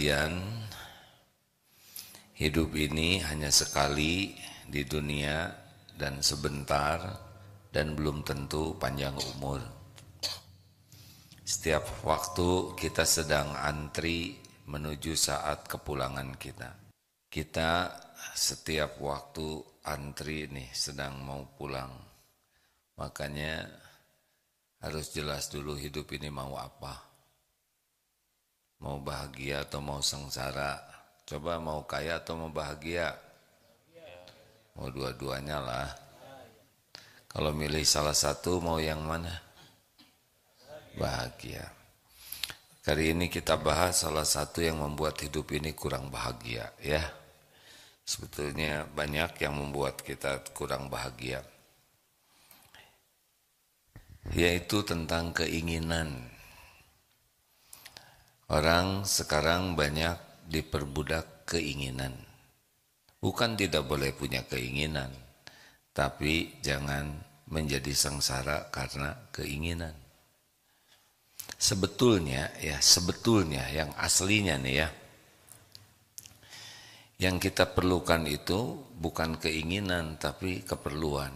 sekalian, hidup ini hanya sekali di dunia dan sebentar dan belum tentu panjang umur. Setiap waktu kita sedang antri menuju saat kepulangan kita. Kita setiap waktu antri nih sedang mau pulang. Makanya harus jelas dulu hidup ini mau apa. Mau bahagia atau mau sengsara? Coba mau kaya atau mau bahagia? Mau dua-duanya lah. Kalau milih salah satu mau yang mana? Bahagia. Kali ini kita bahas salah satu yang membuat hidup ini kurang bahagia ya. Sebetulnya banyak yang membuat kita kurang bahagia. Yaitu tentang keinginan. Orang sekarang banyak diperbudak keinginan. Bukan tidak boleh punya keinginan, tapi jangan menjadi sengsara karena keinginan. Sebetulnya yang aslinya nih ya, yang kita perlukan itu bukan keinginan tapi keperluan.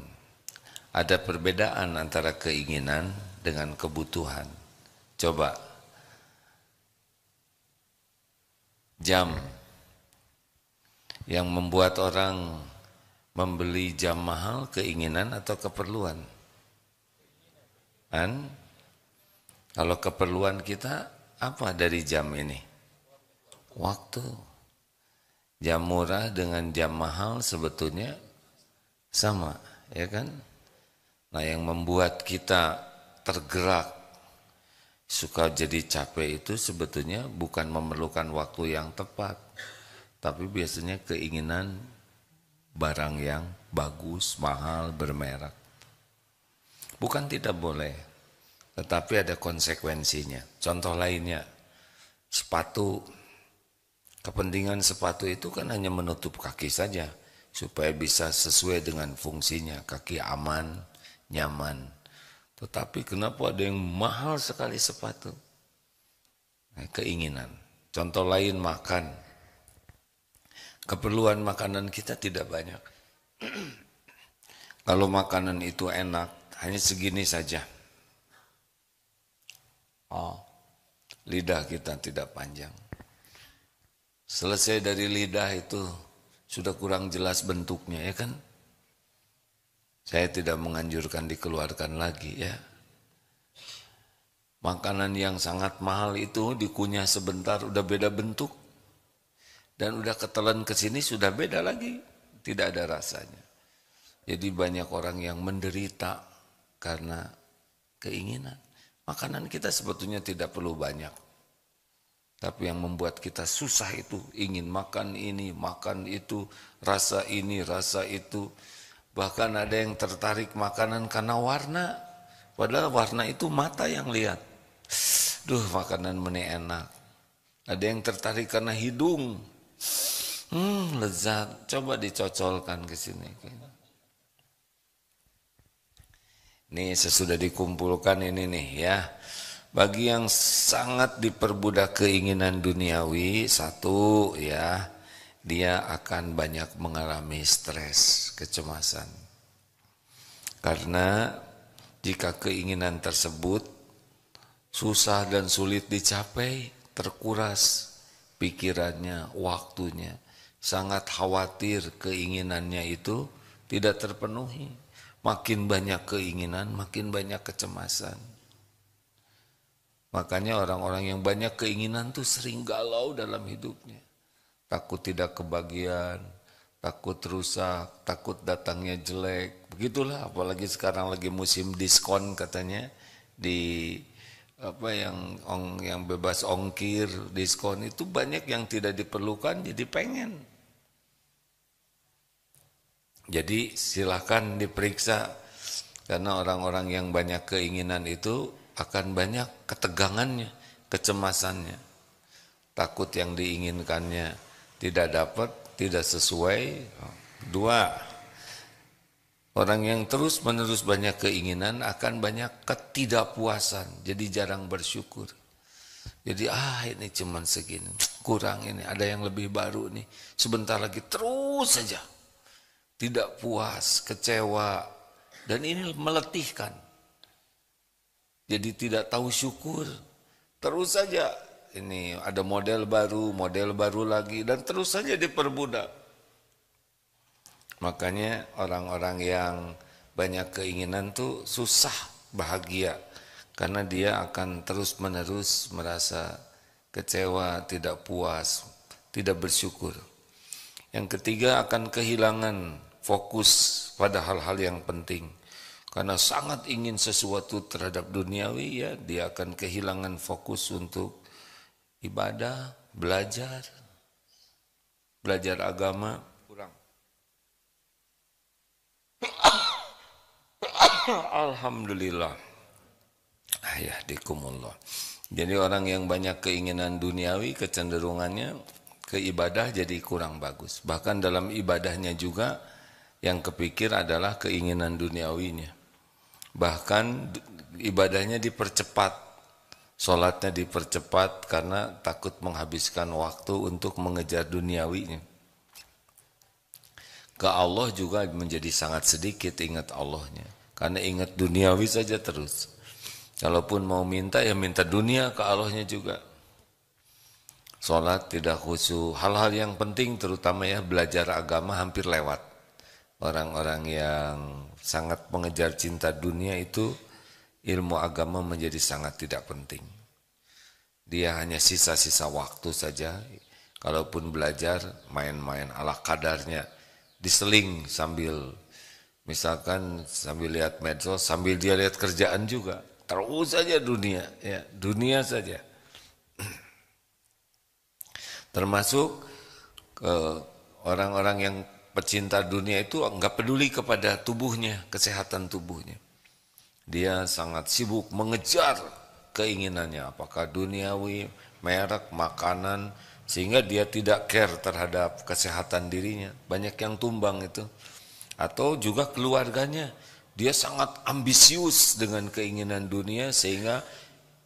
Ada perbedaan antara keinginan dengan kebutuhan. Coba jam yang membuat orang membeli jam mahal, keinginan atau keperluan? Kan? Kalau keperluan kita apa dari jam ini? Waktu. Jam murah dengan jam mahal sebetulnya sama, ya kan? Nah, yang membuat kita tergerak suka jadi capek itu sebetulnya bukan memerlukan waktu yang tepat, tapi biasanya keinginan barang yang bagus, mahal, bermerek. Bukan tidak boleh, tetapi ada konsekuensinya. Contoh lainnya, sepatu. Kepentingan sepatu itu kan hanya menutup kaki saja, supaya bisa sesuai dengan fungsinya, kaki aman, nyaman. Tetapi kenapa ada yang mahal sekali sepatu? Nah, keinginan. Contoh lain makan. Keperluan makanan kita tidak banyak. Kalau makanan itu enak, hanya segini saja. Lidah kita tidak panjang. Selesai dari lidah itu sudah kurang jelas bentuknya, ya kan? Saya tidak menganjurkan dikeluarkan lagi ya. Makanan yang sangat mahal itu dikunyah sebentar udah beda bentuk. Dan udah ketelan ke sini sudah beda lagi. Tidak ada rasanya. Jadi banyak orang yang menderita karena keinginan. Makanan kita sebetulnya tidak perlu banyak. Tapi yang membuat kita susah itu ingin makan ini, makan itu, rasa ini, rasa itu. Bahkan ada yang tertarik makanan karena warna. Padahal warna itu mata yang lihat. Duh, makanan ini enak. Ada yang tertarik karena hidung. Lezat. Coba dicocolkan ke sini. Ini sesudah dikumpulkan ini nih ya. Bagi yang sangat diperbudak keinginan duniawi, satu ya, dia akan banyak mengalami stres, kecemasan. Karena jika keinginan tersebut susah dan sulit dicapai, terkuras pikirannya, waktunya, sangat khawatir keinginannya itu tidak terpenuhi. Makin banyak keinginan, makin banyak kecemasan. Makanya orang-orang yang banyak keinginan tuh sering galau dalam hidupnya. Takut tidak kebagian, takut rusak, takut datangnya jelek. Begitulah, apalagi sekarang lagi musim diskon katanya di yang bebas ongkir, diskon itu banyak yang tidak diperlukan jadi pengen. Jadi silakan diperiksa karena orang-orang yang banyak keinginan itu akan banyak ketegangannya, kecemasannya. Takut yang diinginkannya tidak dapat, tidak sesuai. Dua, orang yang terus-menerus banyak keinginan akan banyak ketidakpuasan, jadi jarang bersyukur. Jadi ini cuman segini, kurang ini, ada yang lebih baru nih. Sebentar lagi terus saja. Tidak puas, kecewa, dan ini meletihkan. Jadi tidak tahu syukur. Terus saja ini ada model baru lagi, dan terus saja diperbudak. Makanya orang-orang yang banyak keinginan tuh susah bahagia. Karena dia akan terus-menerus merasa kecewa, tidak puas, tidak bersyukur. Yang ketiga akan kehilangan fokus pada hal-hal yang penting. Karena sangat ingin sesuatu terhadap duniawi, ya dia akan kehilangan fokus untuk ibadah, belajar agama, kurang. Alhamdulillah. Yahdikumullah. Jadi orang yang banyak keinginan duniawi, kecenderungannya ke ibadah jadi kurang bagus. Bahkan dalam ibadahnya juga yang kepikir adalah keinginan duniawinya. Bahkan ibadahnya dipercepat, sholatnya dipercepat karena takut menghabiskan waktu untuk mengejar duniawinya. Ke Allah juga menjadi sangat sedikit ingat Allahnya, karena ingat duniawi saja terus. Kalaupun mau minta, ya minta dunia ke Allahnya juga. Sholat tidak khusyuk, hal-hal yang penting terutama ya belajar agama hampir lewat. Orang-orang yang sangat mengejar cinta dunia itu ilmu agama menjadi sangat tidak penting. Dia hanya sisa-sisa waktu saja. Kalaupun belajar, main-main ala kadarnya, diseling sambil misalkan sambil lihat medsos, sambil dia lihat kerjaan juga. Terus saja dunia, ya dunia saja. Termasuk orang-orang yang pecinta dunia itu enggak peduli kepada tubuhnya, kesehatan tubuhnya. Dia sangat sibuk mengejar keinginannya, apakah duniawi, merek, makanan, sehingga dia tidak care terhadap kesehatan dirinya. Banyak yang tumbang itu. Atau juga keluarganya. Dia sangat ambisius dengan keinginan dunia sehingga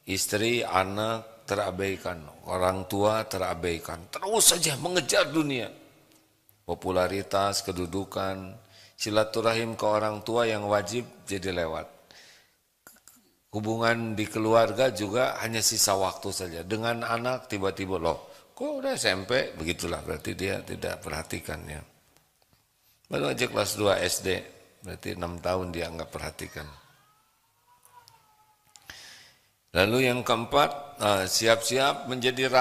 istri, anak terabaikan, orang tua terabaikan. Terus saja mengejar dunia. Popularitas, kedudukan, silaturahim ke orang tua yang wajib jadi lewat. Hubungan di keluarga juga hanya sisa waktu saja. Dengan anak tiba-tiba kok udah SMP? Begitulah berarti dia tidak perhatikannya. Baru aja kelas 2 SD. Berarti 6 tahun dia enggak perhatikan. Lalu yang keempat, siap-siap menjadi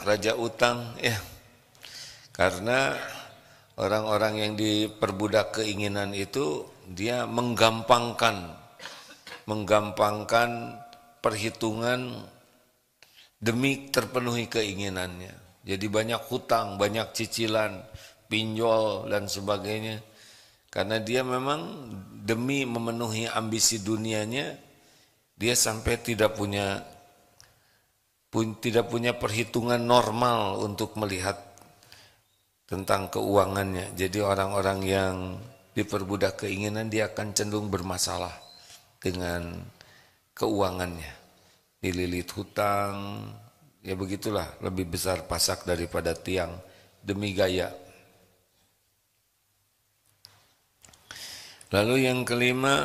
raja utang. Ya, karena orang-orang yang diperbudak keinginan itu, dia menggampangkan perhitungan demi terpenuhi keinginannya. Jadi banyak hutang, banyak cicilan, pinjol dan sebagainya. Karena dia memang demi memenuhi ambisi dunianya, dia sampai tidak punya perhitungan normal untuk melihat tentang keuangannya. Jadi orang-orang yang diperbudak keinginan, dia akan cenderung bermasalah dengan keuangannya. Dililit hutang, ya begitulah, lebih besar pasak daripada tiang demi gaya. Lalu yang kelima,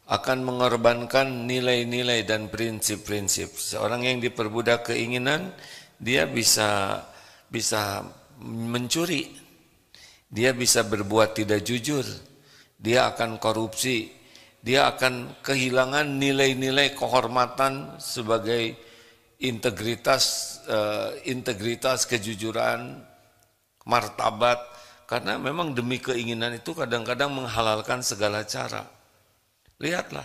akan mengorbankan nilai-nilai dan prinsip-prinsip. Seorang yang diperbudak keinginan, dia bisa mencuri, dia bisa berbuat tidak jujur, dia akan korupsi, dia akan kehilangan nilai-nilai kehormatan sebagai integritas, kejujuran, martabat. Karena memang demi keinginan itu kadang-kadang menghalalkan segala cara. Lihatlah,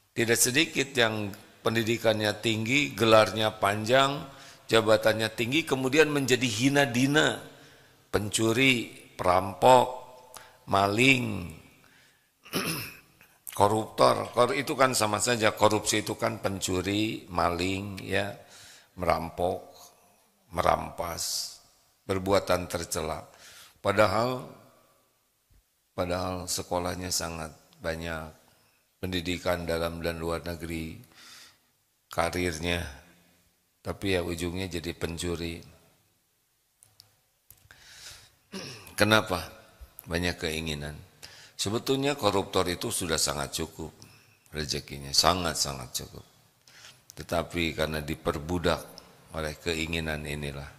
tidak sedikit yang pendidikannya tinggi, gelarnya panjang, jabatannya tinggi, kemudian menjadi hina dina, pencuri, perampok, maling, koruptor. Itu kan sama saja, korupsi itu kan pencuri, maling, ya, merampok, merampas, perbuatan tercela. Padahal sekolahnya sangat banyak, pendidikan dalam dan luar negeri, karirnya, tapi ya ujungnya jadi pencuri. Kenapa? Banyak keinginan. Sebetulnya koruptor itu sudah sangat cukup rezekinya, sangat-sangat cukup. Tetapi karena diperbudak oleh keinginan inilah.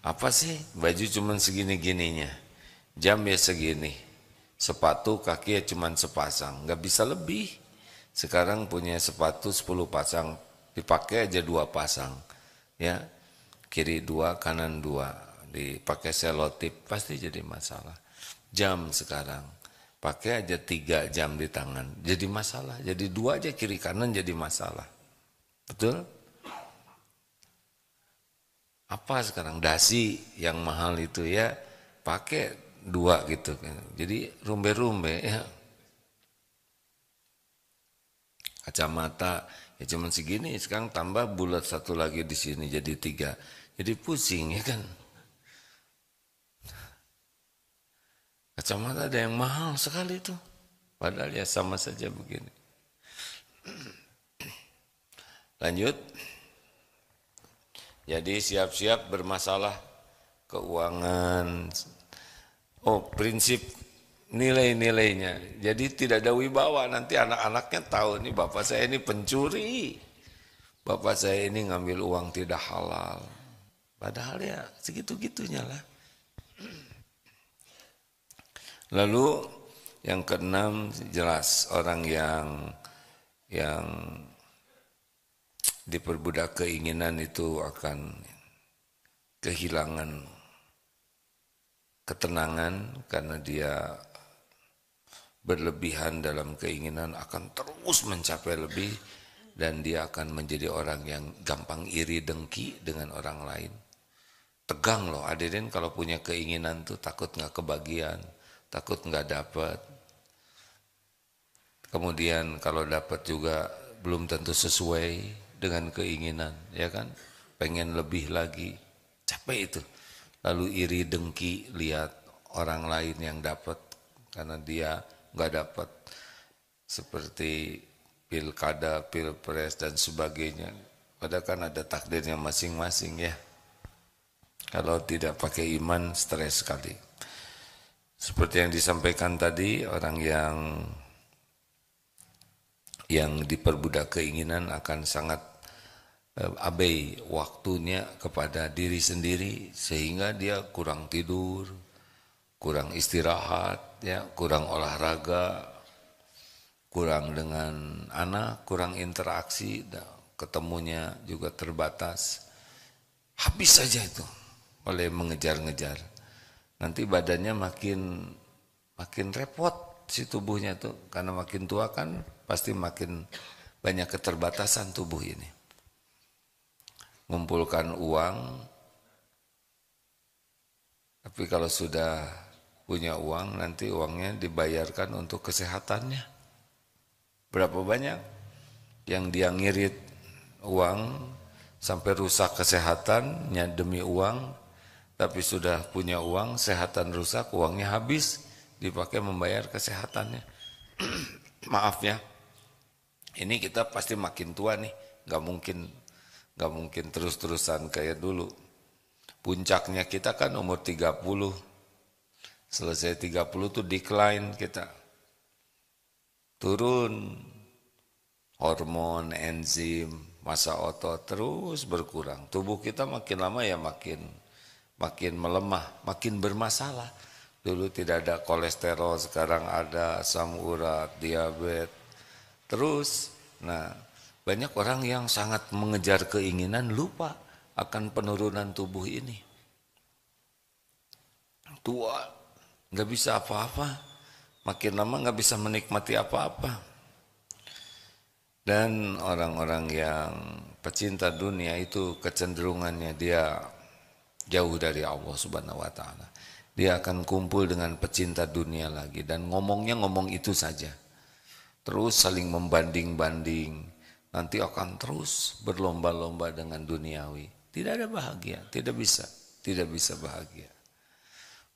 Apa sih? Baju cuman segini-gininya, jam ya segini, sepatu kaki ya cuman sepasang, nggak bisa lebih. Sekarang punya sepatu 10 pasang, dipakai aja 2 pasang, ya kiri 2, kanan 2, dipakai selotip pasti jadi masalah. Jam sekarang pakai aja 3 jam di tangan jadi masalah, jadi 2 aja kiri kanan jadi masalah, betul? Apa sekarang dasi yang mahal itu ya pakai 2 gitu, jadi rumbe-rumbe ya. Kacamata ya cuma segini, sekarang tambah bulat 1 lagi di sini jadi 3, jadi pusing ya kan. Kacamata ada yang mahal sekali itu, padahal ya sama saja begini. Lanjut. Jadi siap-siap bermasalah keuangan. Oh, prinsip nilai-nilainya. Jadi tidak ada wibawa, nanti anak-anaknya tahu nih bapak saya ini pencuri. Bapak saya ini ngambil uang tidak halal. Padahal ya segitu-gitunya lah. Lalu yang keenam jelas orang yang diperbudak keinginan itu akan kehilangan ketenangan karena dia berlebihan dalam keinginan, akan terus mencapai lebih dan dia akan menjadi orang yang gampang iri dengki dengan orang lain. Tegang loh hadirin kalau punya keinginan tuh, takut nggak kebagian, takut nggak dapat. Kemudian kalau dapat juga belum tentu sesuai dengan keinginan, ya kan? Pengen lebih lagi, capek itu. Lalu iri dengki lihat orang lain yang dapat karena dia nggak dapat, seperti pilkada, pilpres dan sebagainya. Padahal kan ada takdirnya masing-masing ya. Kalau tidak pakai iman, stres sekali. Seperti yang disampaikan tadi, orang yang diperbudak keinginan akan sangat abai waktunya kepada diri sendiri, sehingga dia kurang tidur, kurang istirahat, ya, kurang olahraga, kurang dengan anak, kurang interaksi, ketemunya juga terbatas. Habis saja itu oleh mengejar-ngejar. Nanti badannya makin repot si tubuhnya tuh, karena makin tua kan pasti makin banyak keterbatasan tubuh ini. Ngumpulkan uang, tapi kalau sudah punya uang, nanti uangnya dibayarkan untuk kesehatannya. Berapa banyak yang dia ngirit uang sampai rusak kesehatannya demi uang, tapi sudah punya uang, kesehatan rusak, uangnya habis, dipakai membayar kesehatannya. Maaf ya, ini kita pasti makin tua nih, nggak mungkin terus-terusan kayak dulu. Puncaknya kita kan umur 30, selesai 30 tuh decline kita, turun hormon, enzim, massa otot terus berkurang. Tubuh kita makin lama ya makin melemah, makin bermasalah. Dulu tidak ada kolesterol, sekarang ada asam urat, diabetes. Terus, nah banyak orang yang sangat mengejar keinginan, lupa akan penurunan tubuh ini. Tua, nggak bisa apa-apa, makin lama nggak bisa menikmati apa-apa. Dan orang-orang yang pecinta dunia itu kecenderungannya dia jauh dari Allah Subhanahu wa taala. Dia akan kumpul dengan pecinta dunia lagi dan ngomongnya ngomong itu saja. Terus saling membanding-banding, nanti akan terus berlomba-lomba dengan duniawi. Tidak ada bahagia, tidak bisa bahagia.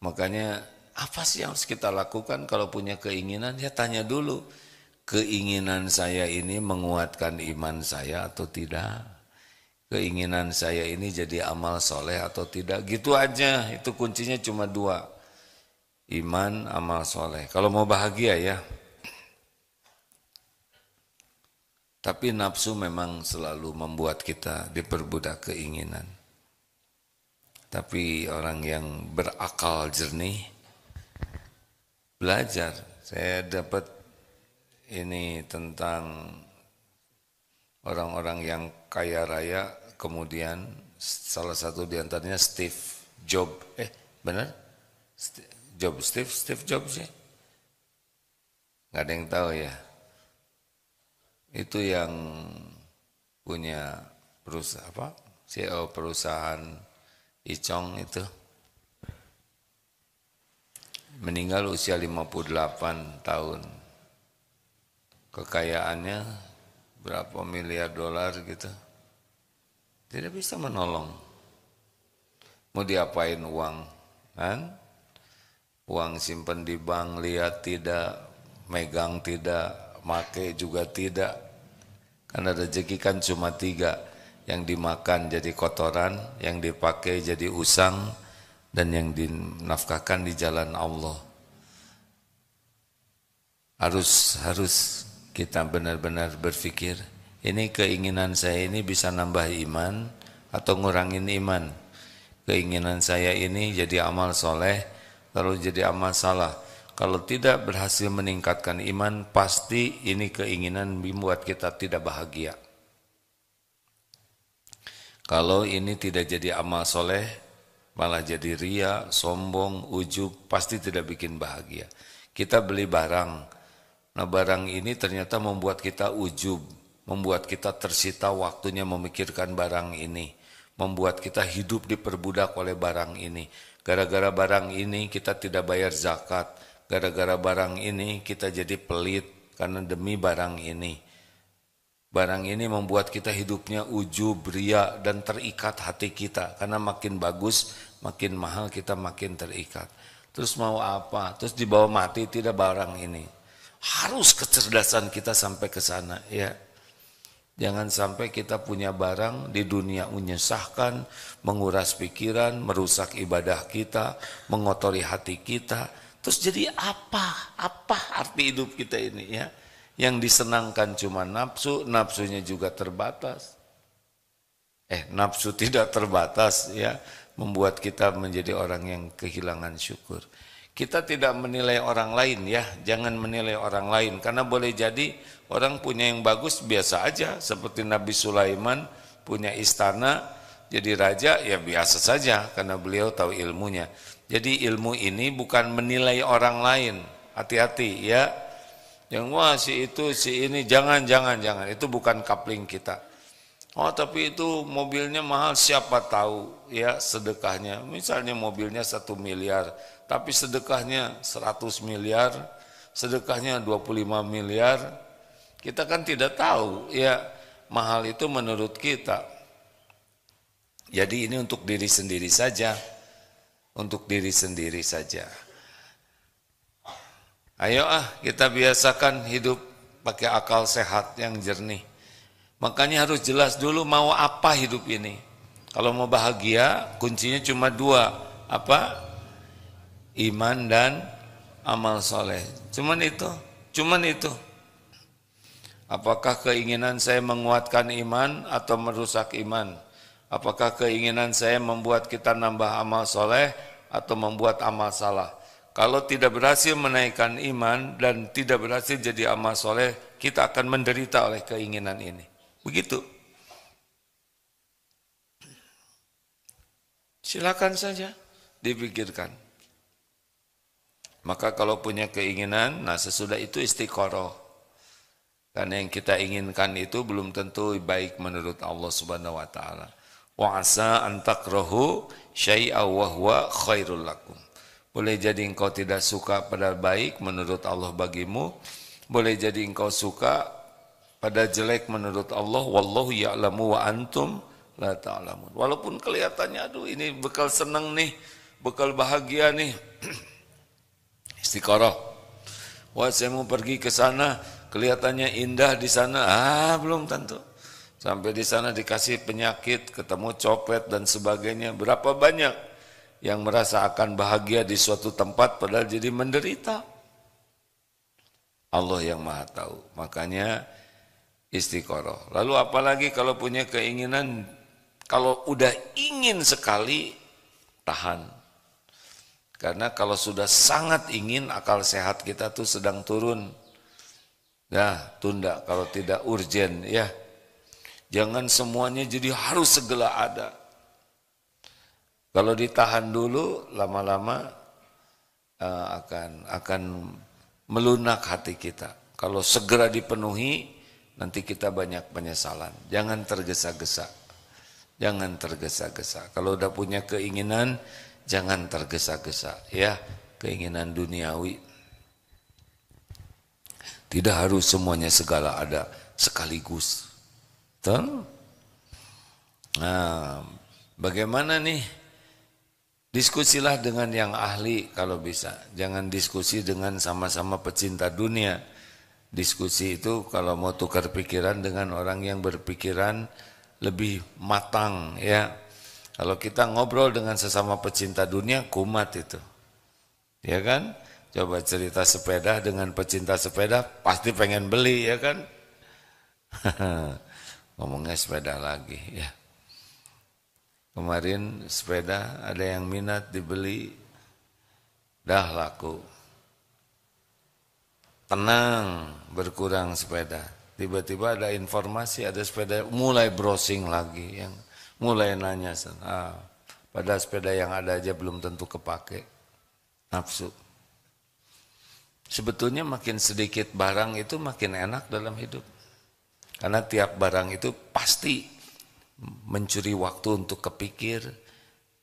Makanya apa sih yang harus kita lakukan kalau punya keinginan? Ya tanya dulu, keinginan saya ini menguatkan iman saya atau tidak? Keinginan saya ini jadi amal soleh atau tidak? Gitu aja, itu kuncinya cuma dua. Iman, amal soleh. Kalau mau bahagia ya. Tapi nafsu memang selalu membuat kita diperbudak keinginan. Tapi orang yang berakal jernih, belajar. Saya dapat ini tentang orang-orang yang kaya raya, kemudian salah satu diantaranya Steve Jobs. Benar? Steve Jobs sih? Nggak ada yang tahu ya. Itu yang punya perusahaan CEO perusahaan Icong itu meninggal usia 58 tahun. Kekayaannya berapa miliar dolar gitu. Tidak bisa menolong. Mau diapain uang? Kan? Uang simpen di bank, lihat tidak, megang tidak, make juga tidak. Karena rezeki kan cuma 3. Yang dimakan jadi kotoran, yang dipakai jadi usang, dan yang dinafkahkan di jalan Allah. Harus kita benar-benar berpikir, ini keinginan saya ini bisa nambah iman atau ngurangin iman. Keinginan saya ini jadi amal soleh, lalu jadi amal salah. Kalau tidak berhasil meningkatkan iman, pasti ini keinginan membuat kita tidak bahagia. Kalau ini tidak jadi amal soleh, malah jadi ria, sombong, ujub, pasti tidak bikin bahagia. Kita beli barang, nah barang ini ternyata membuat kita ujub, membuat kita tersita waktunya memikirkan barang ini, membuat kita hidup diperbudak oleh barang ini. Gara-gara barang ini kita tidak bayar zakat, gara-gara barang ini kita jadi pelit karena demi barang ini. Barang ini membuat kita hidupnya ujub, ria, dan terikat hati kita. Karena makin bagus, makin mahal, kita makin terikat. Terus mau apa? Terus dibawa mati tidak barang ini. Harus kecerdasan kita sampai ke sana. Ya. Jangan sampai kita punya barang di dunia menyesahkan, menguras pikiran, merusak ibadah kita, mengotori hati kita. Terus jadi apa? Apa arti hidup kita ini ya? Yang disenangkan cuma nafsu, nafsunya juga terbatas. Nafsu tidak terbatas ya, membuat kita menjadi orang yang kehilangan syukur. Kita tidak menilai orang lain ya, jangan menilai orang lain. Karena boleh jadi orang punya yang bagus biasa aja. Seperti Nabi Sulaiman punya istana, jadi raja ya biasa saja. Karena beliau tahu ilmunya. Jadi ilmu ini bukan menilai orang lain. Hati-hati ya. Yang wah si itu, si ini, jangan. Itu bukan coupling kita. Oh tapi itu mobilnya mahal, siapa tahu ya sedekahnya. Misalnya mobilnya 1 miliar, tapi sedekahnya 100 miliar, sedekahnya 25 miliar. Kita kan tidak tahu ya mahal itu menurut kita. Jadi ini untuk diri sendiri saja. Untuk diri sendiri saja. Ayo kita biasakan hidup pakai akal sehat yang jernih. Makanya harus jelas dulu mau apa hidup ini. Kalau mau bahagia kuncinya cuma 2. Apa? Iman dan amal soleh. Cuman itu. Apakah keinginan saya menguatkan iman atau merusak iman? Apakah keinginan saya membuat kita nambah amal soleh atau membuat amal salah? Kalau tidak berhasil menaikkan iman dan tidak berhasil jadi amal soleh, kita akan menderita oleh keinginan ini. Begitu. Silakan saja dipikirkan. Maka kalau punya keinginan, nah sesudah itu istiqoroh. Karena yang kita inginkan itu belum tentu baik menurut Allah Subhanahu wa taala. Wa asa an takrahu syai'a wa huwa khairul lakum. Boleh jadi engkau tidak suka pada baik menurut Allah bagimu. Boleh jadi engkau suka pada jelek menurut Allah. Wallahu ya'lamu wa antum la ta'lamun. Walaupun kelihatannya aduh ini bekal senang nih, bekal bahagia nih. Istiqoroh. Wah saya mau pergi ke sana kelihatannya indah di sana, belum tentu. Sampai di sana dikasih penyakit, ketemu copet dan sebagainya. Berapa banyak yang merasa akan bahagia di suatu tempat padahal jadi menderita. Allah yang Maha tahu. Makanya istiqoroh. Lalu apalagi kalau punya keinginan, kalau udah ingin sekali, tahan. Karena kalau sudah sangat ingin, akal sehat kita tuh sedang turun. Nah, tunda kalau tidak urgen ya. Jangan semuanya jadi harus segala ada. Kalau ditahan dulu, lama-lama akan melunak hati kita. Kalau segera dipenuhi, nanti kita banyak penyesalan. Jangan tergesa-gesa. Jangan tergesa-gesa. Kalau udah punya keinginan, jangan tergesa-gesa. Ya, keinginan duniawi. Tidak harus semuanya segala ada sekaligus. Nah, bagaimana nih? Diskusilah dengan yang ahli kalau bisa. Jangan diskusi dengan sama-sama pecinta dunia. Diskusi itu kalau mau tukar pikiran dengan orang yang berpikiran lebih matang ya. Kalau kita ngobrol dengan sesama pecinta dunia, kumat itu. Ya kan? Coba cerita sepeda dengan pecinta sepeda, pasti pengen beli ya kan? Ngomongnya sepeda lagi ya. Kemarin sepeda ada yang minat dibeli, dah laku. Tenang, berkurang sepeda. Tiba-tiba ada informasi ada sepeda, mulai browsing lagi, yang mulai nanya. Padahal sepeda yang ada aja belum tentu kepake. Nafsu. Sebetulnya makin sedikit barang itu makin enak dalam hidup. Karena tiap barang itu pasti mencuri waktu untuk kepikir.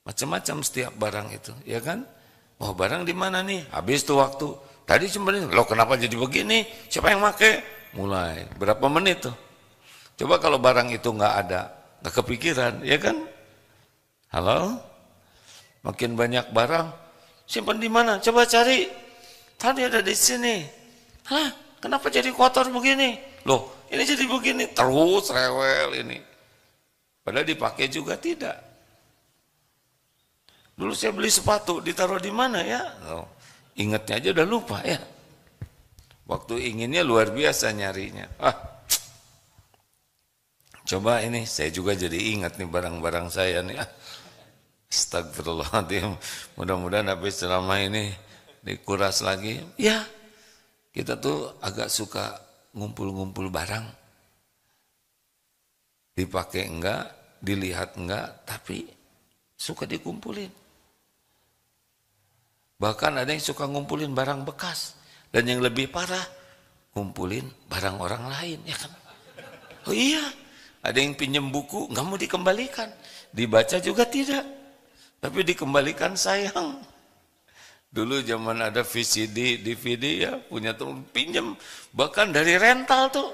Macam-macam setiap barang itu, ya kan? Oh, barang di mana nih? Habis tuh waktu. Tadi cuma ini, loh kenapa jadi begini? Siapa yang make? Mulai. Berapa menit tuh? Coba kalau barang itu nggak ada, nggak kepikiran, ya kan? Halo? Makin banyak barang, simpan di mana? Coba cari. Tadi ada di sini. Hah? Kenapa jadi kotor begini? Loh, ini jadi begini. Terus rewel ini. Padahal dipakai juga tidak. Dulu saya beli sepatu, ditaruh di mana ya? Oh, ingatnya aja udah lupa ya. Waktu inginnya luar biasa nyarinya. Coba ini, saya juga jadi ingat nih barang-barang saya nih. Astagfirullahaladzim. Mudah-mudahan habis selama ini dikuras lagi. Ya, kita tuh agak suka ngumpul-ngumpul barang. Dipakai enggak, dilihat enggak, tapi suka dikumpulin. Bahkan ada yang suka ngumpulin barang bekas. Dan yang lebih parah, ngumpulin barang orang lain, ya kan? Oh iya, ada yang pinjam buku, enggak mau dikembalikan. Dibaca juga tidak, tapi dikembalikan sayang. Dulu zaman ada VCD, DVD ya, punya teman pinjam, bahkan dari rental tuh,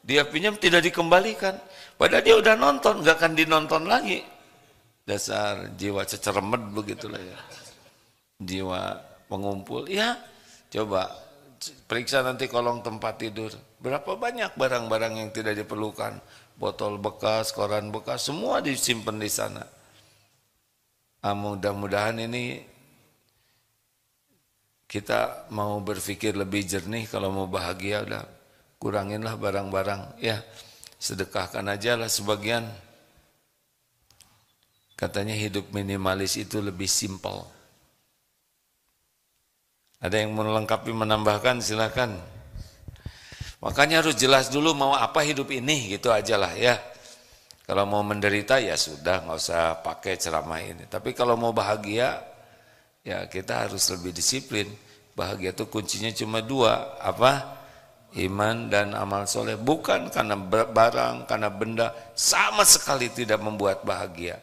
dia pinjam tidak dikembalikan. Padahal dia udah nonton, nggak akan dinonton lagi. Dasar jiwa ceceremet begitulah ya. Jiwa pengumpul, ya coba periksa nanti kolong tempat tidur. Berapa banyak barang-barang yang tidak diperlukan. Botol bekas, koran bekas, semua disimpan di sana. Mudah-mudahan ini kita mau berpikir lebih jernih, kalau mau bahagia udah kuranginlah barang-barang ya, sedekahkan aja lah sebagian. Katanya hidup minimalis itu lebih simpel. Ada yang melengkapi, menambahkan, silakan. Makanya harus jelas dulu mau apa hidup ini, gitu aja lah ya. Kalau mau menderita ya sudah, nggak usah pakai ceramah ini. Tapi kalau mau bahagia, ya kita harus lebih disiplin. Bahagia itu kuncinya cuma dua, apa? Iman dan amal soleh. Bukan karena barang, karena benda, sama sekali tidak membuat bahagia.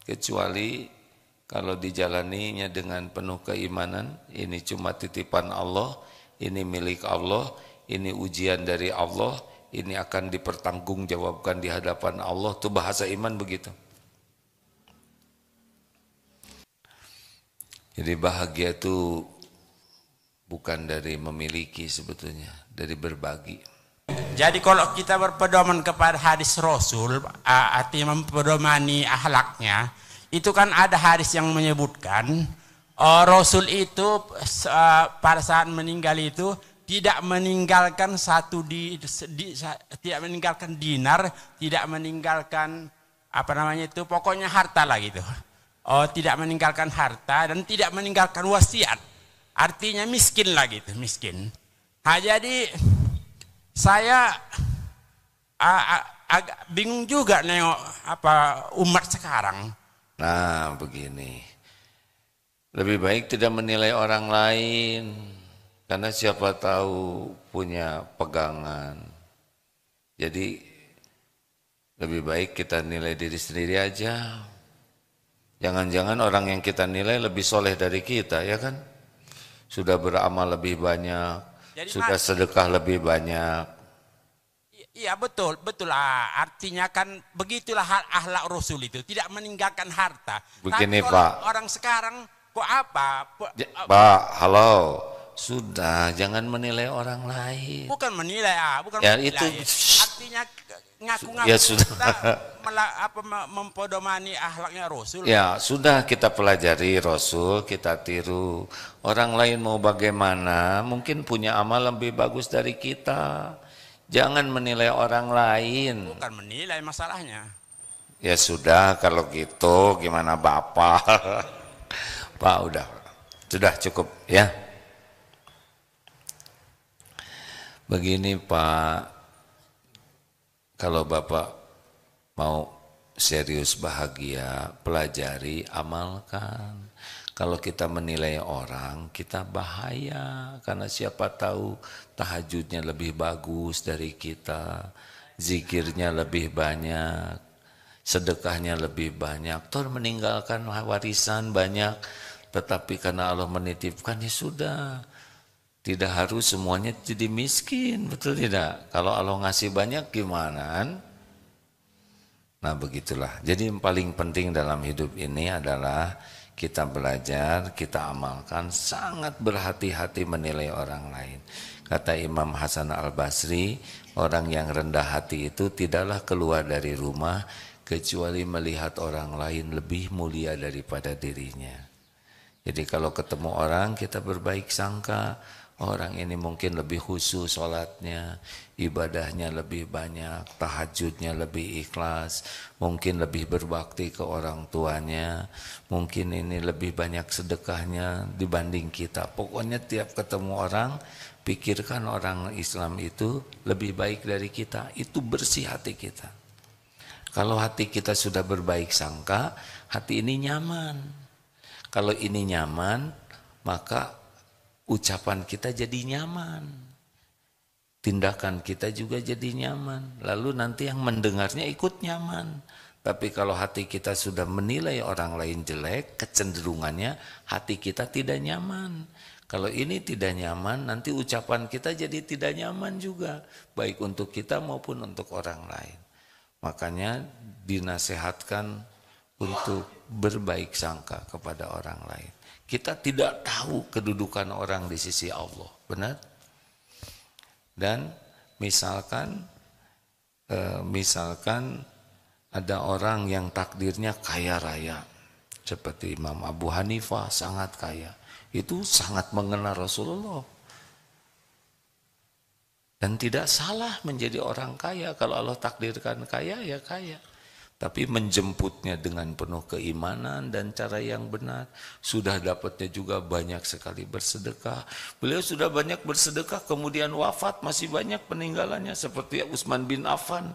Kecuali kalau dijalaninya dengan penuh keimanan, ini cuma titipan Allah, ini milik Allah, ini ujian dari Allah, ini akan dipertanggungjawabkan di hadapan Allah. Itu bahasa iman begitu. Jadi bahagia itu bukan dari memiliki sebetulnya, dari berbagi. Jadi kalau kita berpedoman kepada hadis Rasul, artinya mempedomani akhlaknya, itu kan ada hadis yang menyebutkan Rasul itu pada saat meninggal itu tidak meninggalkan tidak meninggalkan dinar, tidak meninggalkan apa namanya itu, pokoknya harta lah gitu. Tidak meninggalkan harta dan tidak meninggalkan wasiat. Artinya miskin lah gitu, miskin. Jadi saya agak bingung juga nengok umat sekarang. Nah, begini. Lebih baik tidak menilai orang lain, karena siapa tahu punya pegangan. Jadi lebih baik kita nilai diri sendiri aja. Jangan-jangan orang yang kita nilai lebih soleh dari kita, ya kan? Sudah beramal lebih banyak, jadi sudah sedekah lebih banyak. Iya betul artinya kan begitulah akhlak Rasul itu, tidak meninggalkan harta. Begini tapi Pak, orang sekarang kok apa? Pak, halo, sudah jangan menilai orang lain. Bukan menilai, bukan ya, menilai. Itu artinya ngaku-ngaku ya sudah. Mempodomani akhlaknya Rasul. Ya sudah, kita pelajari Rasul, kita tiru. Orang lain mau bagaimana, mungkin punya amal lebih bagus dari kita. Jangan menilai orang lain. Bukan menilai masalahnya. Ya sudah, kalau gitu gimana Bapak? Pak sudah cukup ya. Begini Pak, kalau Bapak mau serius bahagia, pelajari, amalkan. Kalau kita menilai orang, kita bahaya, karena siapa tahu tahajudnya lebih bagus dari kita, zikirnya lebih banyak, sedekahnya lebih banyak, toh meninggalkan warisan banyak, tetapi karena Allah menitipkan, ya sudah. Tidak harus semuanya jadi miskin, betul tidak? Kalau Allah ngasih banyak gimana? Nah begitulah. Jadi yang paling penting dalam hidup ini adalah kita belajar, kita amalkan, sangat berhati-hati menilai orang lain. Kata Imam Hasan Al-Basri, orang yang rendah hati itu tidaklah keluar dari rumah kecuali melihat orang lain lebih mulia daripada dirinya. Jadi kalau ketemu orang kita berbaik sangka, orang ini mungkin lebih khusyuk sholatnya, ibadahnya lebih banyak, tahajudnya lebih ikhlas, mungkin lebih berbakti ke orang tuanya, mungkin ini lebih banyak sedekahnya dibanding kita. Pokoknya tiap ketemu orang, pikirkan orang Islam itu lebih baik dari kita, itu bersih hati kita. Kalau hati kita sudah berbaik sangka, hati ini nyaman. Kalau ini nyaman, maka ucapan kita jadi nyaman, tindakan kita juga jadi nyaman, lalu nanti yang mendengarnya ikut nyaman. Tapi kalau hati kita sudah menilai orang lain jelek, kecenderungannya hati kita tidak nyaman. Kalau ini tidak nyaman, nanti ucapan kita jadi tidak nyaman juga, baik untuk kita maupun untuk orang lain. Makanya dinasehatkan untuk berbaik sangka kepada orang lain. Kita tidak tahu kedudukan orang di sisi Allah, benar? Dan misalkan ada orang yang takdirnya kaya raya, seperti Imam Abu Hanifah sangat kaya, itu sangat mengenal Rasulullah. Dan tidak salah menjadi orang kaya, kalau Allah takdirkan kaya ya kaya. Tapi menjemputnya dengan penuh keimanan dan cara yang benar. Sudah dapatnya juga banyak sekali bersedekah. Beliau sudah banyak bersedekah, kemudian wafat, masih banyak peninggalannya seperti Utsman bin Affan.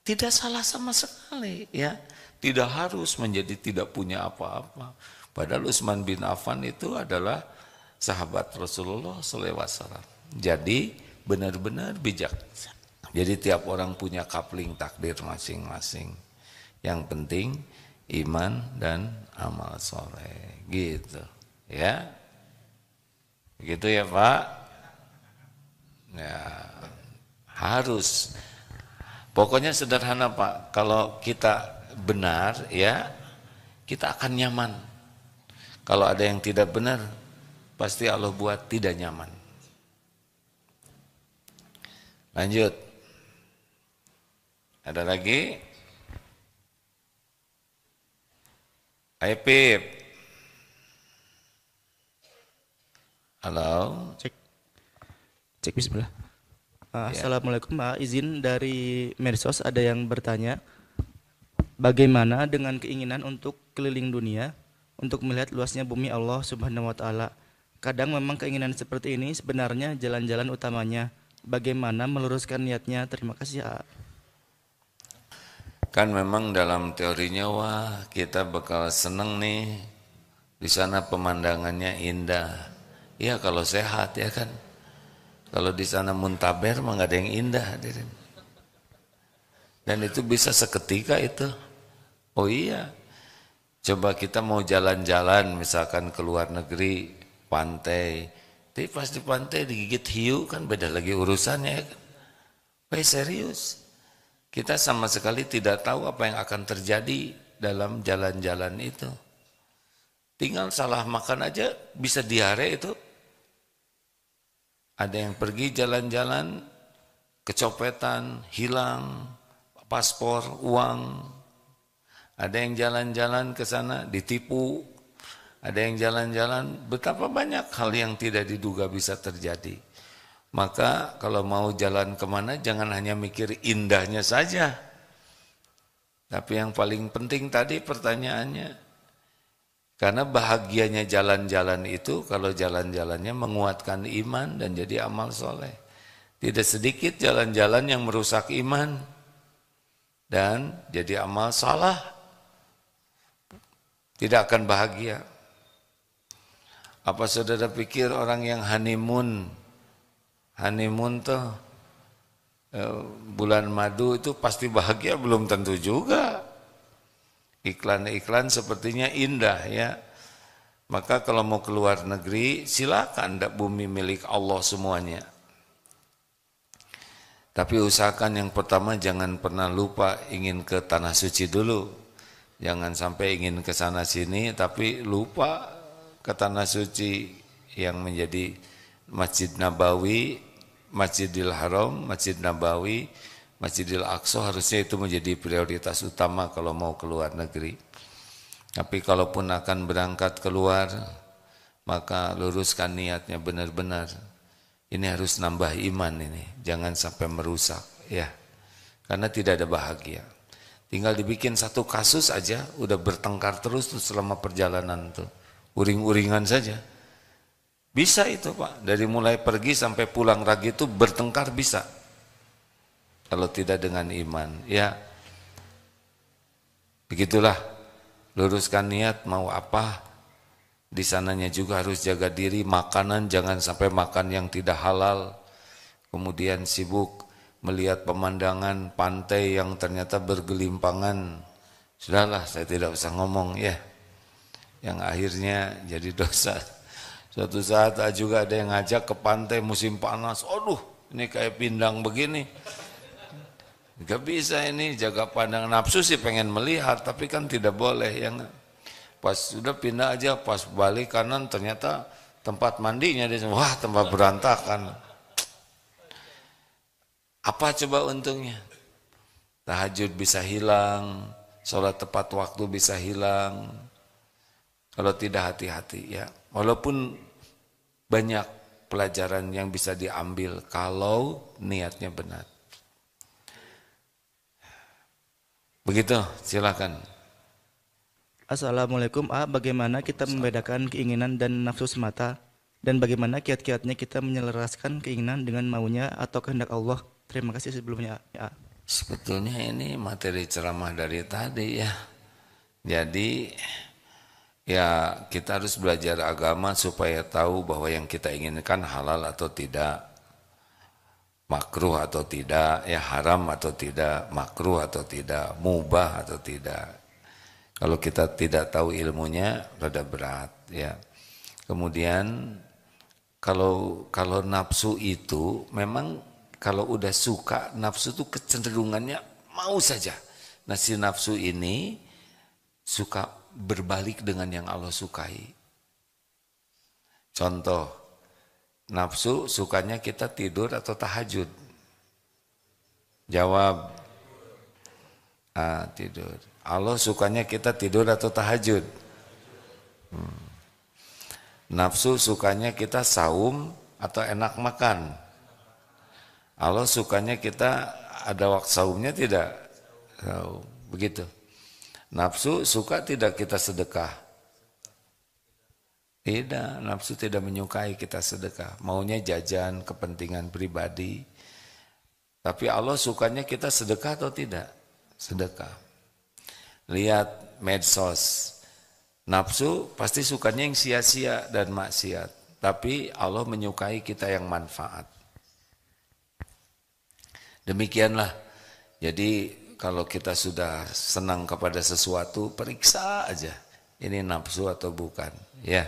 Tidak salah sama sekali ya. Tidak harus menjadi tidak punya apa-apa. Padahal Utsman bin Affan itu adalah sahabat Rasulullah SAW. Jadi benar-benar bijak. Jadi tiap orang punya kapling takdir masing-masing. Yang penting iman dan amal soleh, gitu ya, gitu ya Pak. Ya harus, pokoknya sederhana Pak. Kalau kita benar ya, kita akan nyaman. Kalau ada yang tidak benar, pasti Allah buat tidak nyaman. Lanjut. Ada lagi? Ayo Pip. Halo. Cek. Cek bismillah. Ya. Assalamualaikum, izin dari Medsos ada yang bertanya, bagaimana dengan keinginan untuk keliling dunia untuk melihat luasnya bumi Allah Subhanahu wa taala? Kadang memang keinginan seperti ini sebenarnya jalan-jalan utamanya. Bagaimana meluruskan niatnya? Terima kasih. Kan memang dalam teorinya wah kita bakal seneng nih, di sana pemandangannya indah. Ya kalau sehat ya kan. Kalau di sana muntaber mah nggak ada yang indah hadirin. Dan itu bisa seketika itu. Oh iya. Coba kita mau jalan-jalan misalkan ke luar negeri, pantai. Tapi pas di pantai digigit hiu kan beda lagi urusannya ya kan. Serius. Kita sama sekali tidak tahu apa yang akan terjadi dalam jalan-jalan itu. Tinggal salah makan aja bisa diare itu. Ada yang pergi jalan-jalan, kecopetan, hilang, paspor, uang. Ada yang jalan-jalan ke sana, ditipu. Ada yang jalan-jalan, betapa banyak hal yang tidak diduga bisa terjadi. Maka kalau mau jalan kemana jangan hanya mikir indahnya saja. Tapi yang paling penting tadi pertanyaannya. Karena bahagianya jalan-jalan itu kalau jalan-jalannya menguatkan iman dan jadi amal soleh. Tidak sedikit jalan-jalan yang merusak iman dan jadi amal salah. Tidak akan bahagia. Apa saudara pikir orang yang honeymoon tuh bulan madu itu pasti bahagia? Belum tentu juga. Iklan-iklan sepertinya indah ya. Maka kalau mau keluar negeri silakan, bumi milik Allah semuanya. Tapi usahakan yang pertama jangan pernah lupa ingin ke tanah suci dulu. Jangan sampai ingin ke sana sini tapi lupa ke tanah suci yang menjadi Masjid Nabawi, Masjidil Haram, Masjid Nabawi, Masjidil Aqsa harusnya itu menjadi prioritas utama kalau mau keluar negeri. Tapi kalaupun akan berangkat keluar, maka luruskan niatnya benar-benar. Ini harus nambah iman ini, jangan sampai merusak ya. Karena tidak ada bahagia. Tinggal dibikin satu kasus aja, udah bertengkar terus tuh selama perjalanan tuh. Uring-uringan saja. Bisa itu Pak, dari mulai pergi sampai pulang lagi itu bertengkar bisa. Kalau tidak dengan iman, ya begitulah. Luruskan niat mau apa, di sananya juga harus jaga diri, makanan jangan sampai makan yang tidak halal. Kemudian sibuk melihat pemandangan pantai yang ternyata bergelimpangan. Sudahlah, saya tidak usah ngomong ya. Yang akhirnya jadi dosa. Suatu saat juga ada yang ngajak ke pantai musim panas. Aduh, ini kayak pindang begini. Gak bisa ini, jaga pandangan. Nafsu sih pengen melihat, tapi kan tidak boleh. Yang pas sudah pindah aja, pas balik kanan ternyata tempat mandinya. Wah, tempat berantakan. Apa coba untungnya? Tahajud bisa hilang, sholat tepat waktu bisa hilang. Kalau tidak hati-hati ya. Walaupun banyak pelajaran yang bisa diambil kalau niatnya benar. Begitu, silakan. Assalamualaikum, bagaimana kita membedakan keinginan dan nafsu semata? Dan bagaimana kiat-kiatnya kita menyelaraskan keinginan dengan maunya atau kehendak Allah? Terima kasih sebelumnya. Ya. Sebetulnya ini materi ceramah dari tadi ya. Jadi ya kita harus belajar agama supaya tahu bahwa yang kita inginkan halal atau tidak, makruh atau tidak, ya haram atau tidak, makruh atau tidak, mubah atau tidak. Kalau kita tidak tahu ilmunya rada berat ya. Kemudian kalau nafsu itu memang kalau udah suka, nafsu itu kecenderungannya mau saja. Nah si nafsu ini suka berbalik dengan yang Allah sukai. Contoh, nafsu sukanya kita tidur atau tahajud? Jawab. Tidur. Allah sukanya kita tidur atau tahajud? Nafsu sukanya kita saum atau enak makan? Allah sukanya kita ada waktu saumnya tidak? Begitu. Nafsu suka tidak kita sedekah? Tidak, nafsu tidak menyukai kita sedekah. Maunya jajan, kepentingan pribadi. Tapi Allah sukanya kita sedekah atau tidak? Sedekah. Lihat medsos. Nafsu pasti sukanya yang sia-sia dan maksiat. Tapi Allah menyukai kita yang manfaat. Demikianlah. Jadi kalau kita sudah senang kepada sesuatu, periksa aja. Ini nafsu atau bukan. Ya.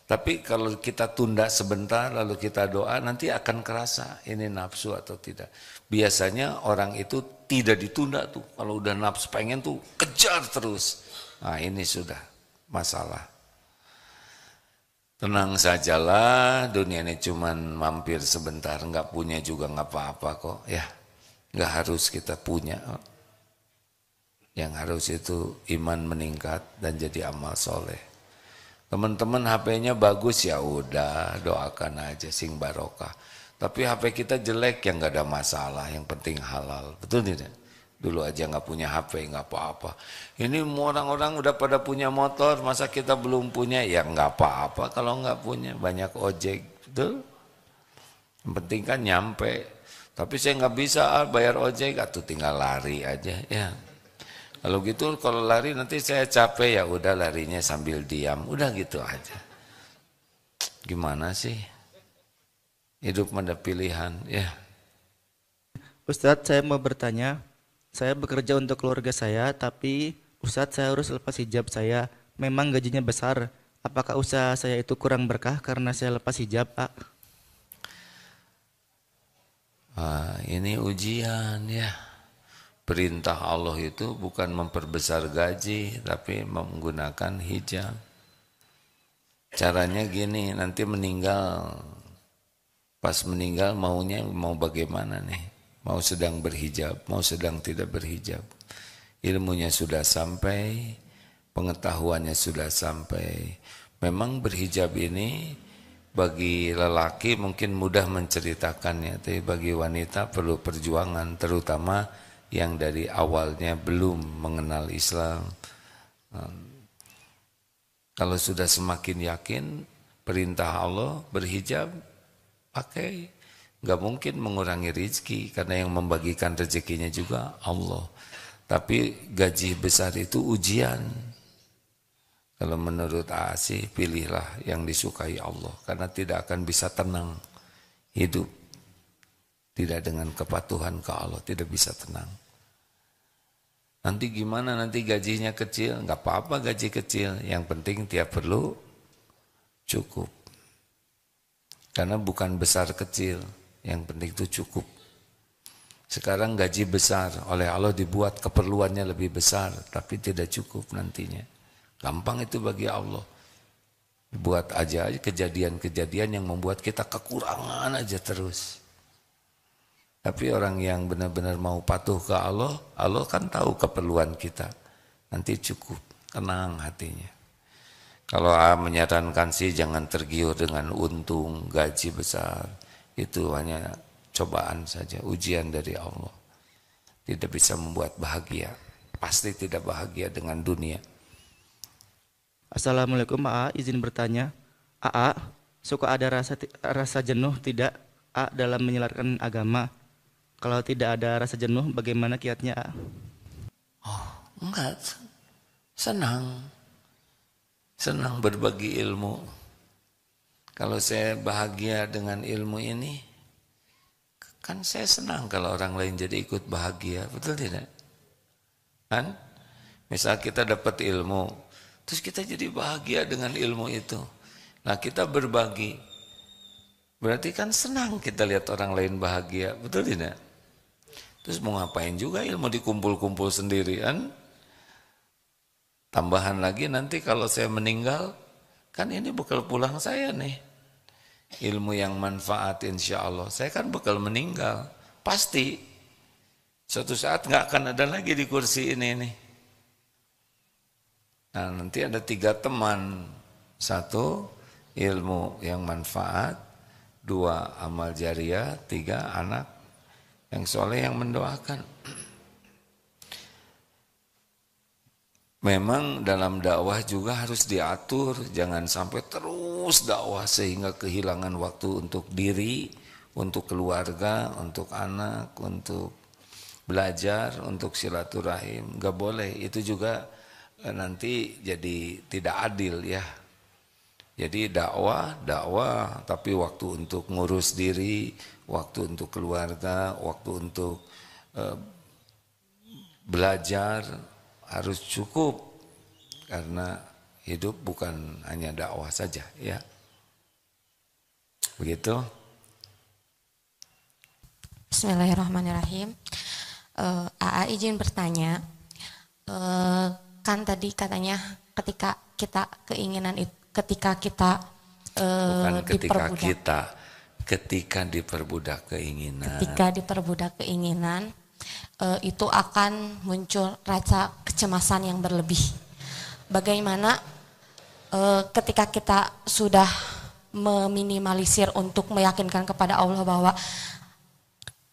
Tapi kalau kita tunda sebentar lalu kita doa, nanti akan kerasa ini nafsu atau tidak. Biasanya orang itu tidak ditunda tuh. Kalau udah nafsu pengen tuh kejar terus. Nah ini sudah masalah. Tenang sajalah, dunia ini cuman mampir sebentar. Nggak punya juga nggak apa-apa kok. Ya, nggak harus kita punya. Yang harus itu iman meningkat dan jadi amal soleh. Teman-teman HP-nya bagus ya udah doakan aja sing barokah. Tapi HP kita jelek ya nggak ada masalah, yang penting halal. Betul tidak? Dulu aja nggak punya HP nggak apa-apa. Ini orang-orang udah pada punya motor, masa kita belum punya? Ya nggak apa-apa kalau nggak punya, banyak ojek, betul? Yang penting kan nyampe. Tapi saya nggak bisa bayar ojek, atau tinggal lari aja ya. Kalau gitu kalau lari nanti saya capek ya udah larinya sambil diam, udah gitu aja. Gimana sih? Hidup ada pilihan ya. Ustadz, saya mau bertanya, saya bekerja untuk keluarga saya, tapi Ustadz saya harus lepas hijab saya. Memang gajinya besar, apakah usaha saya itu kurang berkah karena saya lepas hijab, Pak? Ini ujian ya. Perintah Allah itu bukan memperbesar gaji, tapi menggunakan hijab. Caranya gini, nanti meninggal, pas meninggal maunya mau bagaimana nih? Mau sedang berhijab, mau sedang tidak berhijab. Ilmunya sudah sampai, pengetahuannya sudah sampai. Memang berhijab ini bagi lelaki mungkin mudah menceritakannya, tapi bagi wanita perlu perjuangan, terutama yang dari awalnya belum mengenal Islam. Kalau sudah semakin yakin perintah Allah berhijab, pakai. Nggak mungkin mengurangi rezeki karena yang membagikan rezekinya juga Allah. Tapi gaji besar itu ujian. Kalau menurut sih pilihlah yang disukai Allah karena tidak akan bisa tenang hidup. Tidak dengan kepatuhan ke Allah, tidak bisa tenang. Nanti gimana, nanti gajinya kecil, nggak apa-apa gaji kecil, yang penting tiap perlu cukup. Karena bukan besar kecil, yang penting itu cukup. Sekarang gaji besar, oleh Allah dibuat keperluannya lebih besar, tapi tidak cukup nantinya. Gampang itu bagi Allah. Buat aja kejadian-kejadian yang membuat kita kekurangan aja terus. Tapi orang yang benar-benar mau patuh ke Allah, Allah kan tahu keperluan kita. Nanti cukup, tenang hatinya. Kalau menyarankan sih jangan tergiur dengan untung, gaji besar. Itu hanya cobaan saja, ujian dari Allah. Tidak bisa membuat bahagia. Pasti tidak bahagia dengan dunia. Assalamualaikum, AA, izin bertanya. AA, suka ada rasa jenuh tidak dalam menyelarkan agama? Kalau tidak ada rasa jenuh, bagaimana kiatnya? Oh, enggak. Senang. Senang berbagi ilmu. Kalau saya bahagia dengan ilmu ini, kan saya senang kalau orang lain jadi ikut bahagia. Betul tidak? Kan? Misal kita dapat ilmu, terus kita jadi bahagia dengan ilmu itu. Nah kita berbagi. Berarti kan senang kita lihat orang lain bahagia. Betul tidak? Terus mau ngapain juga ilmu dikumpul-kumpul sendirian? Tambahan lagi nanti kalau saya meninggal, kan ini bekal pulang saya nih. Ilmu yang manfaat insya Allah. Saya kan bekal meninggal. Pasti. Suatu saat nggak akan ada lagi di kursi ini nih. Nah, nanti ada 3 teman. 1, ilmu yang manfaat. 2, amal jariah. 3, anak yang soleh yang mendoakan. Memang dalam dakwah juga harus diatur, jangan sampai terus dakwah sehingga kehilangan waktu untuk diri, untuk keluarga, untuk anak, untuk belajar, untuk silaturahim. Gak boleh, itu juga nanti jadi tidak adil ya. Jadi dakwah, tapi waktu untuk ngurus diri, waktu untuk keluarga, waktu untuk belajar, harus cukup, karena hidup bukan hanya dakwah saja ya. Begitu. Bismillahirrahmanirrahim. AA izin bertanya, kan tadi katanya ketika kita keinginan itu, ketika kita bukan ketika diperbudak, ketika diperbudak keinginan. Ketika diperbudak keinginan, itu akan muncul rasa kecemasan yang berlebih. Bagaimana ketika kita sudah meminimalisir untuk meyakinkan kepada Allah bahwa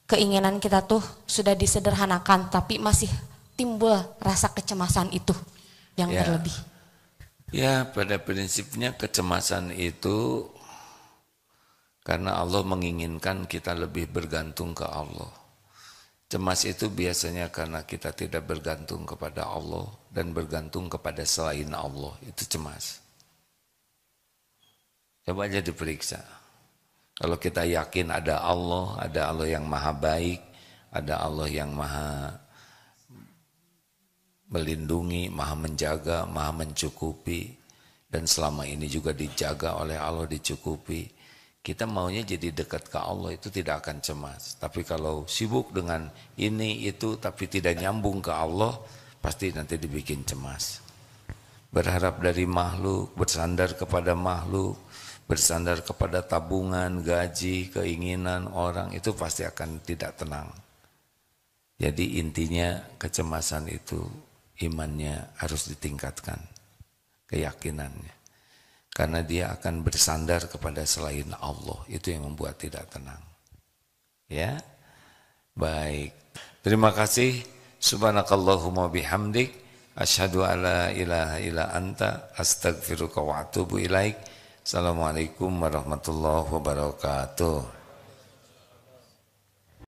keinginan kita tuh sudah disederhanakan, tapi masih timbul rasa kecemasan itu yang berlebih. Ya, pada prinsipnya kecemasan itu karena Allah menginginkan kita lebih bergantung ke Allah. Cemas itu biasanya karena kita tidak bergantung kepada Allah dan bergantung kepada selain Allah, itu cemas. Coba aja diperiksa. Kalau kita yakin ada Allah yang maha baik, ada Allah yang maha melindungi, maha menjaga, maha mencukupi, dan selama ini juga dijaga oleh Allah, dicukupi. Kita maunya jadi dekat ke Allah, itu tidak akan cemas. Tapi kalau sibuk dengan ini itu tapi tidak nyambung ke Allah, pasti nanti dibikin cemas. Berharap dari makhluk, bersandar kepada makhluk, bersandar kepada tabungan, gaji, keinginan orang, itu pasti akan tidak tenang. Jadi intinya kecemasan itu imannya harus ditingkatkan, keyakinannya. Karena dia akan bersandar kepada selain Allah, itu yang membuat tidak tenang. Ya, baik. Terima kasih. Subhanakallahumma bihamdik, asyhadu alla ilaha illa anta, astaghfiruka wa atubu ilaik. Assalamualaikum warahmatullahi wabarakatuh.